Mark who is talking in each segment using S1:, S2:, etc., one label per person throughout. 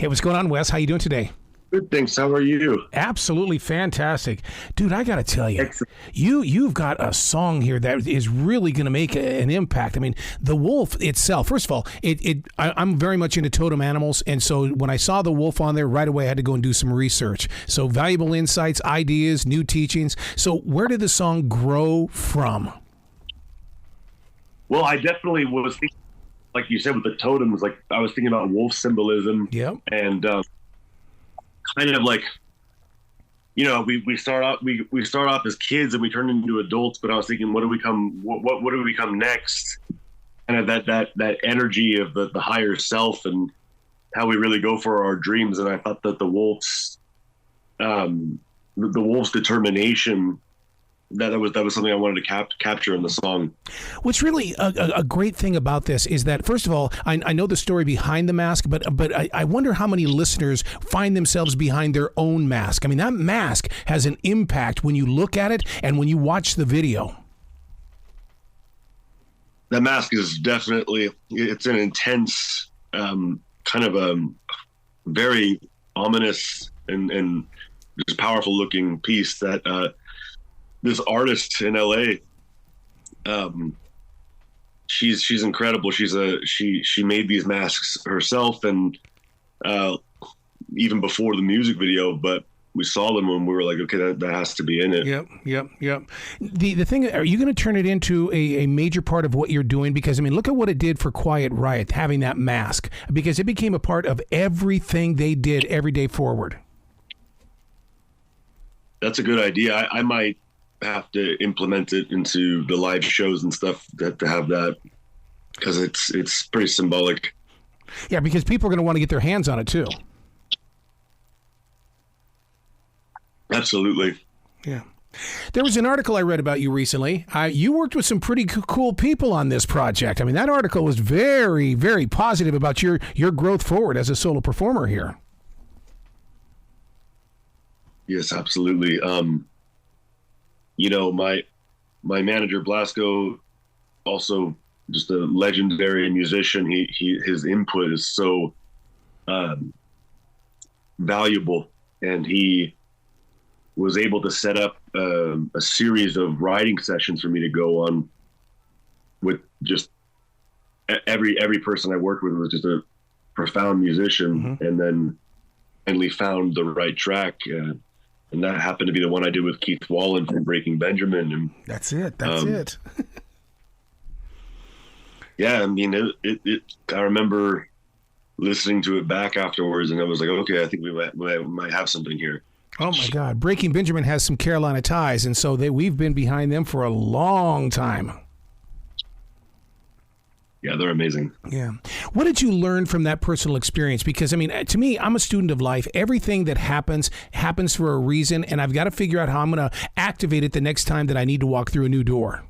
S1: Hey, what's going on, Wes? How you doing today?
S2: Good, thanks. How are you?
S1: Absolutely fantastic. Dude, I got to tell you,
S2: Excellent.
S1: you've got a song here that is really going to make an impact. I mean, the wolf itself, first of all, I'm very much into totem animals, and so when I saw the wolf on there, right away I had to go and do some research. So valuable insights, ideas, new teachings. So where did the song grow from?
S2: Well, I definitely was thinking, like you said, with the totems, like I was thinking about wolf symbolism.
S1: Yep.
S2: And kind of like, we start off as kids and we turn into adults, but I was thinking, what do we become next? Kind of that energy of the higher self and how we really go for our dreams. And I thought that the wolf's determination, that was something I wanted to capture in the song.
S1: What's really a great thing about this is that, first of all, I know the story behind the mask, but I wonder how many listeners find themselves behind their own mask. I mean, that mask has an impact when you look at it and when you watch the video.
S2: That mask is definitely, it's an intense, kind of a very ominous and just powerful looking piece that this artist in LA, she's incredible. She made these masks herself, and even before the music video, but we saw them and we were like, okay, that has to be in it.
S1: Yep. The thing, are you going to turn it into a major part of what you're doing? Because, I mean, look at what it did for Quiet Riot, having that mask, because it became a part of everything they did every day forward.
S2: That's a good idea. I might have to implement it into the live shows and stuff to have that, because it's pretty symbolic.
S1: Yeah, because people are going to want to get their hands on it too.
S2: Absolutely.
S1: Yeah. There was an article I read about you recently. You worked with some pretty cool people on this project. I mean, that article was very, very positive about your growth forward as a solo performer here.
S2: Yes, absolutely. My manager Blasco, also just a legendary musician. His input is so valuable, and he was able to set up a series of writing sessions for me to go on with just every person I worked with was just a profound musician, and then finally found the right track. And that happened to be the one I did with Keith Wallen from Breaking Benjamin. And
S1: that's it.
S2: Yeah, I mean, I remember listening to it back afterwards, and I was like, okay, I think we might have something here.
S1: Oh my God, Breaking Benjamin has some Carolina ties, and so we've been behind them for a long time.
S2: Yeah, they're amazing.
S1: Yeah. What did you learn from that personal experience? Because, I mean, to me, I'm a student of life. Everything that happens for a reason, and I've got to figure out how I'm going to activate it the next time that I need to walk through a new door.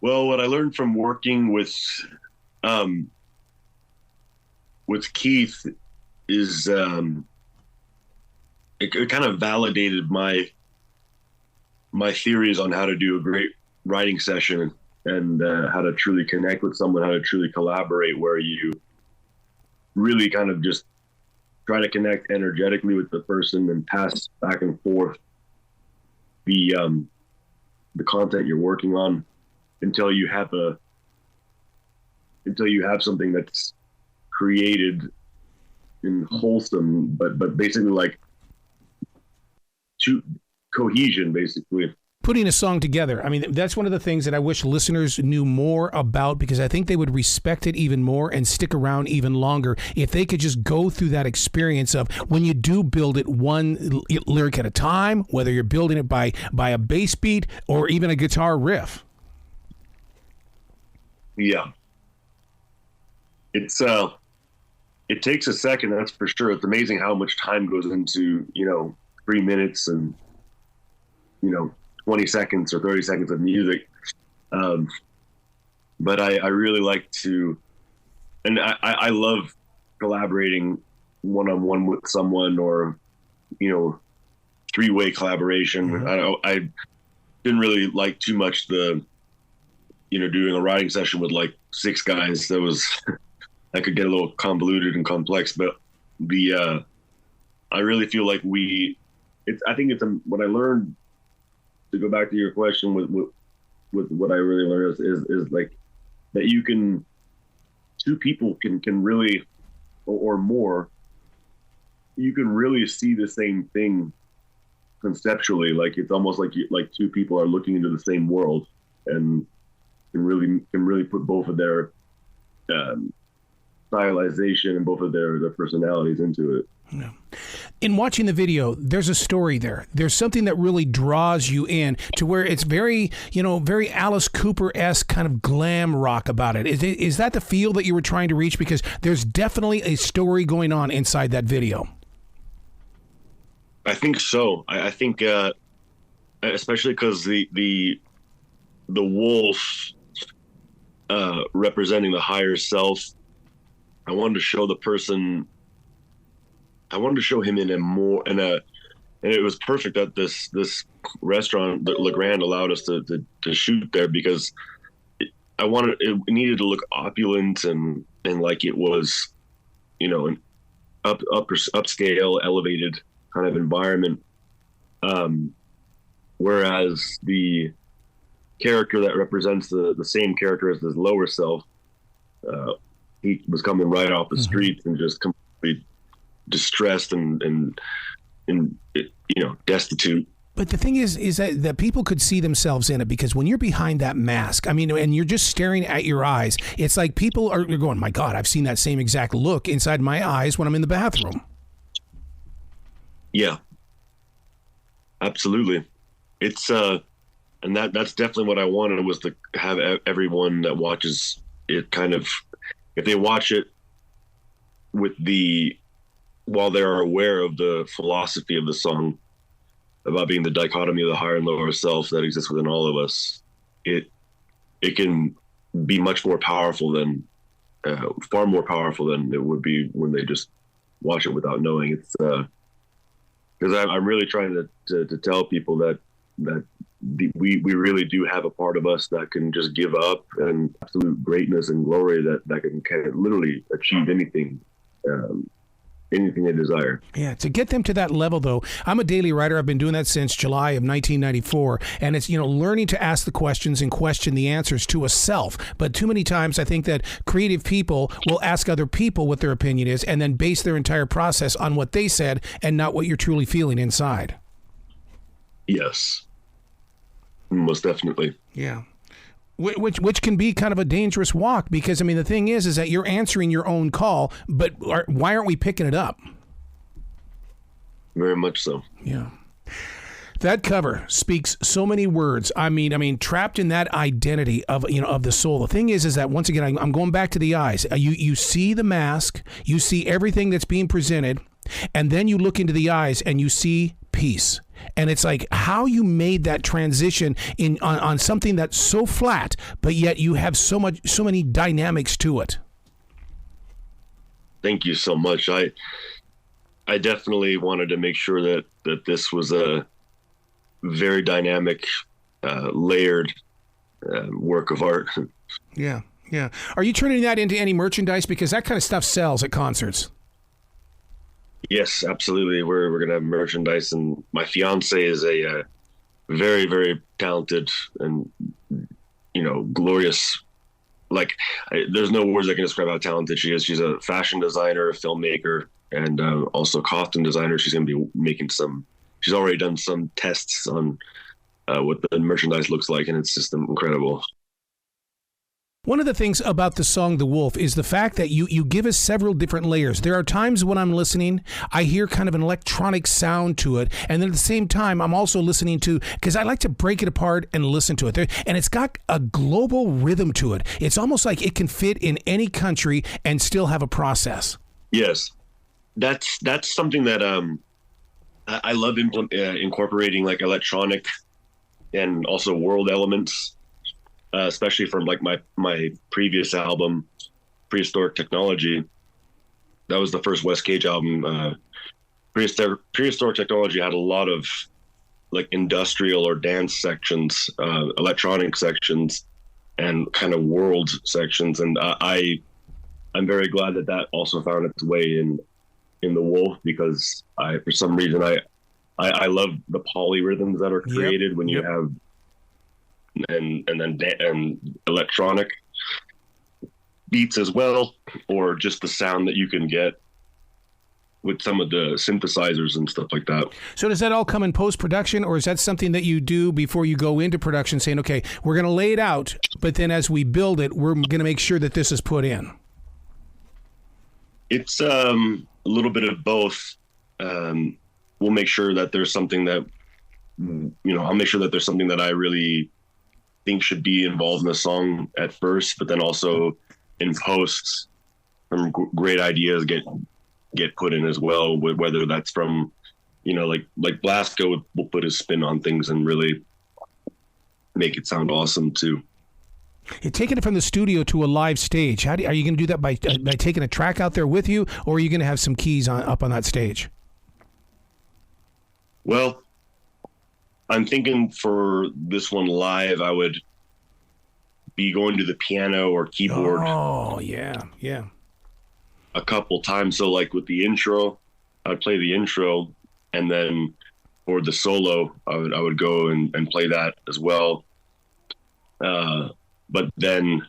S2: Well, what I learned from working with Keith is it kind of validated my theories on how to do a great writing session, and how to truly connect with someone, how to truly collaborate, where you really kind of just try to connect energetically with the person and pass back and forth the content you're working on until you have something that's created and wholesome, but basically like cohesion, basically.
S1: Putting a song together. I mean, that's one of the things that I wish listeners knew more about, because I think they would respect it even more and stick around even longer if they could just go through that experience of when you do build it one lyric at a time, whether you're building it by a bass beat or even a guitar riff.
S2: Yeah. It takes a second, that's for sure. It's amazing how much time goes into, 3 minutes and, 20 seconds or 30 seconds of music. But I really like to, and I love collaborating one-on-one with someone, or, three-way collaboration. Mm-hmm. I didn't really like too much doing a writing session with like 6 guys. That was that could get a little convoluted and complex. But the I really feel like I think it's what I learned, to go back to your question with what I really learned is like that two people can really, or more, you can really see the same thing conceptually. Like it's almost like two people are looking into the same world and can really put both of their stylization and both of their personalities into it.
S1: Yeah. In watching the video, there's a story there. There's something that really draws you in to where it's very, very Alice Cooper-esque kind of glam rock about it. Is that the feel that you were trying to reach? Because there's definitely a story going on inside that video.
S2: I think so. I think, especially because the wolf representing the higher self, I wanted to show the person. I wanted to show him and it was perfect that this restaurant, Le Grand, allowed us to shoot there, because it needed to look opulent and like it was, an upscale, elevated kind of environment. Whereas the character that represents the same character as his lower self, he was coming right off the streets and just completely distressed and destitute.
S1: But the thing is that people could see themselves in it, because when you're behind that mask, I mean, and you're just staring at your eyes, it's like people are going, my God, I've seen that same exact look inside my eyes when I'm in the bathroom.
S2: Yeah, absolutely. It's and that's definitely what I wanted, was to have everyone that watches it kind of, if they watch it while they're aware of the philosophy of the song about being the dichotomy of the higher and lower self that exists within all of us, it can be much more powerful than, far more powerful than it would be when they just watch it without knowing. It's because I'm really trying to tell people that we really do have a part of us that can just give up, and absolute greatness and glory that can literally achieve anything. Anything they desire.
S1: Yeah, to get them to that level, though, I'm a daily writer. I've been doing that since July of 1994, and it's learning to ask the questions and question the answers to a self. But too many times, I think that creative people will ask other people what their opinion is, and then base their entire process on what they said and not what you're truly feeling inside.
S2: Yes, most definitely.
S1: Yeah. Which can be kind of a dangerous walk, because, I mean, the thing is that you're answering your own call, but why aren't we picking it up?
S2: Very much so.
S1: Yeah. That cover speaks so many words. I mean, trapped in that identity of the soul. The thing is that, once again, I'm going back to the eyes. You see the mask, you see everything that's being presented, and then you look into the eyes and you see peace. And it's like how you made that transition on something that's so flat, but yet you have so many dynamics to it.
S2: Thank you so much. I definitely wanted to make sure that this was a very dynamic, layered work of art.
S1: Yeah, yeah. Are you turning that into any merchandise? Because that kind of stuff sells at concerts.
S2: Yes, absolutely. We're going to have merchandise, and my fiance is a very, very talented and, glorious. Like, there's no words that can describe how talented she is. She's a fashion designer, a filmmaker, and also costume designer. She's going to be making she's already done some tests on what the merchandise looks like, and it's just incredible.
S1: One of the things about the song The Wolf is the fact that you give us several different layers. There are times when I'm listening, I hear kind of an electronic sound to it. And then at the same time, I'm also listening to, because I like to break it apart and listen to it. And it's got a global rhythm to it. It's almost like it can fit in any country and still have a process.
S2: Yes. That's something that I love incorporating, like electronic and also world elements. Especially from like my previous album, Prehistoric Technology. That was the first Wes Cage album. Prehistoric Technology had a lot of like industrial or dance sections, electronic sections, and kind of world sections. And I I'm very glad that that also found its way in the Wolf, because for some reason I love the polyrhythms that are created when you have and electronic beats as well, or just the sound that you can get with some of the synthesizers and stuff like that.
S1: So does that all come in post-production, or is that something that you do before you go into production, saying, okay, we're going to lay it out, but then as we build it, we're going to make sure that this is put in?
S2: It's a little bit of both. We'll make sure that there's something that, I'll make sure that there's something that I really think should be involved in the song at first, but then also in posts, some great ideas get put in as well, whether that's from, like Blasko will put his spin on things and really make it sound awesome too.
S1: You're taking it from the studio to a live stage. Are you going to do that by taking a track out there with you, or are you going to have some keys up on that stage?
S2: Well, I'm thinking for this one live, I would be going to the piano or keyboard.
S1: Oh, yeah.
S2: A couple times. So like with the intro, I'd play the intro, and then for the solo, I would go and play that as well. But then,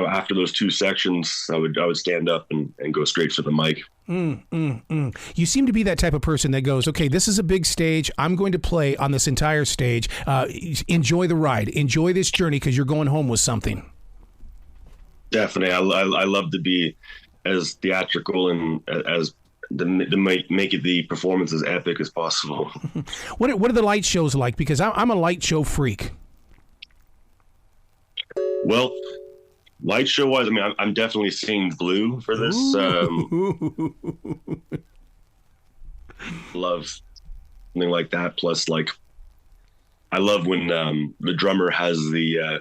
S2: after those two sections, I would stand up and go straight for the mic.
S1: You seem to be that type of person that goes, okay, this is a big stage. I'm going to play on this entire stage. Enjoy the ride. Enjoy this journey, because you're going home with something.
S2: Definitely. I love to be as theatrical and as make it the performance as epic as possible.
S1: What are the light shows like? Because I'm a light show freak.
S2: Well, light show wise, I'm definitely seeing blue for this. Love something like that. Plus, I love when the drummer has the.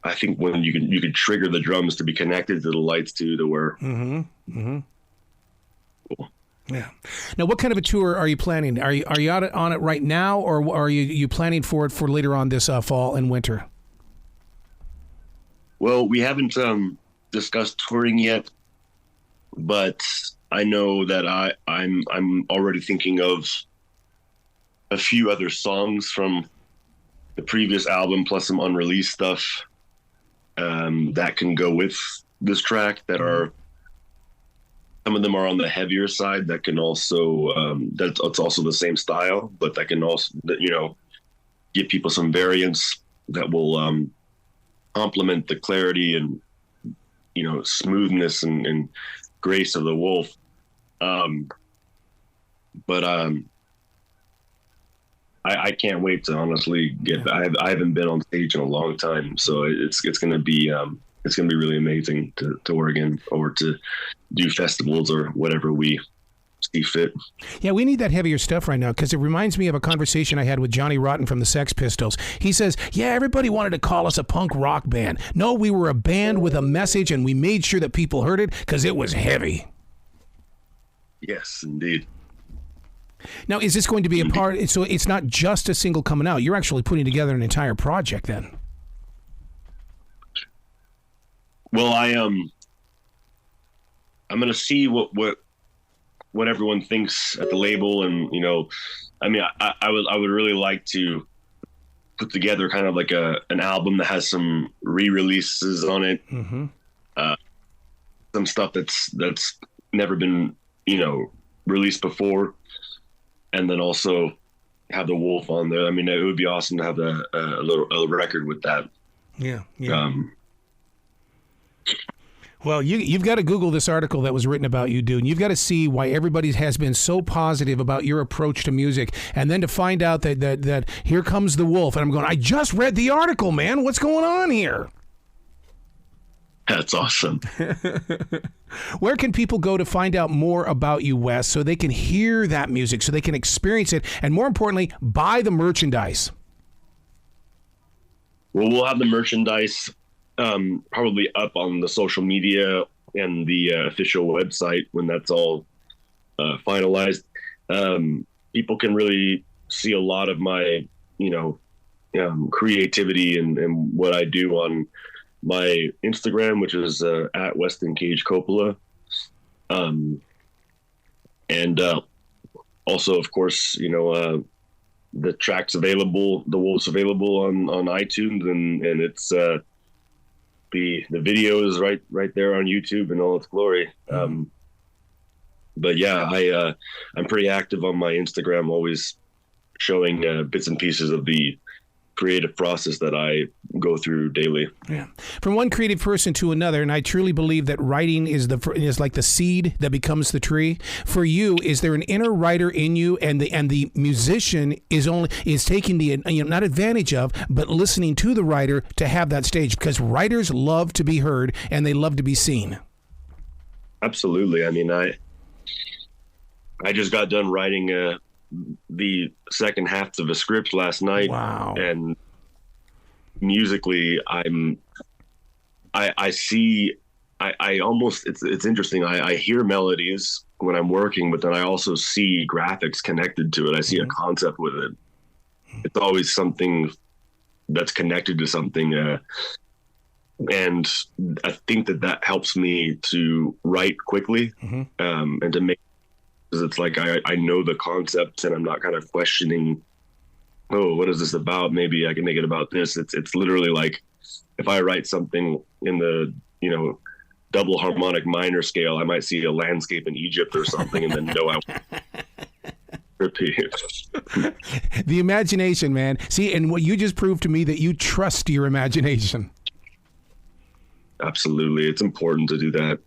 S2: I think when you can trigger the drums to be connected to the lights too, to where.
S1: Cool. Yeah. Now, what kind of a tour are you planning? Are you out on it right now, or are you planning for it for later on this fall and winter?
S2: Well, we haven't discussed touring yet, but I know that I'm already thinking of a few other songs from the previous album, plus some unreleased stuff that can go with this track. That are, some of them are on the heavier side. That can also that's also the same style, but that can also give people some variance that will complement the clarity and smoothness and grace of the Wolf. But I can't wait to honestly I haven't been on stage in a long time, so it's gonna be really amazing to tour again, or to do festivals or whatever we see fit.
S1: Yeah, we need that heavier stuff right now, because it reminds me of a conversation I had with Johnny Rotten from the Sex Pistols. He says, yeah, everybody wanted to call us a punk rock band. No, we were a band with a message, and we made sure that people heard it because it was heavy.
S2: Yes, indeed.
S1: Now, is this going to be a part? So it's not just a single coming out. You're actually putting together an entire project then.
S2: Well, I'm going to see what everyone thinks at the label, and I would really like to put together kind of like an album that has some re-releases on it, some stuff that's never been released before, and then also have the Wolf on there. It would be awesome to have a record with that.
S1: Yeah. Well, you've got to Google this article that was written about you, dude. And you've got to see why everybody has been so positive about your approach to music, and then to find out that here comes the Wolf. And I'm going, I just read the article, man. What's going on here?
S2: That's awesome.
S1: Where can people go to find out more about you, Wes, so they can hear that music, so they can experience it, and more importantly, buy the merchandise?
S2: Well, we'll have the merchandise probably up on the social media and the official website when that's all finalized. People can really see a lot of my, creativity and what I do on my Instagram, which is at Weston Cage Coppola. And also, of course, the track's available, The Wolf's available on iTunes, and it's the video is right there on YouTube in all its glory. But yeah, I'm pretty active on my Instagram, always showing bits and pieces of the creative process that I go through daily.
S1: Yeah, from one creative person to another, and I truly believe that writing is like the seed that becomes the tree. For you, is there an inner writer in you, and the musician is taking the not advantage of, but listening to the writer to have that stage, because writers love to be heard and they love to be seen.
S2: Absolutely. I mean, I just got done writing the second half of a script last night.
S1: Wow.
S2: And musically, I almost, it's interesting. I hear melodies when I'm working, but then I also see graphics connected to it. I see a concept with it. It's always something that's connected to something. And I think that helps me to write quickly, and to make, because it's like I know the concept and I'm not kind of questioning, oh, what is this about? Maybe I can make it about this. It's literally like, if I write something in the double harmonic minor scale, I might see a landscape in Egypt or something, and then know I repeat.
S1: The imagination, man. See, and what you just proved to me, that you trust your imagination.
S2: Absolutely, it's important to do that.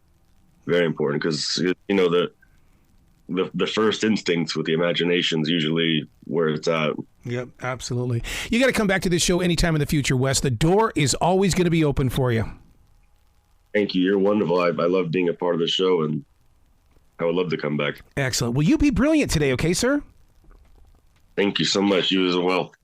S2: Very important, because the first instincts with the imagination is usually where it's at.
S1: Yep, absolutely. You got to come back to this show anytime in the future, Wes. The door is always going to be open for you.
S2: Thank you. You're wonderful. I love being a part of the show, and I would love to come back.
S1: Excellent. Will you be brilliant today, okay, sir?
S2: Thank you so much. You as well.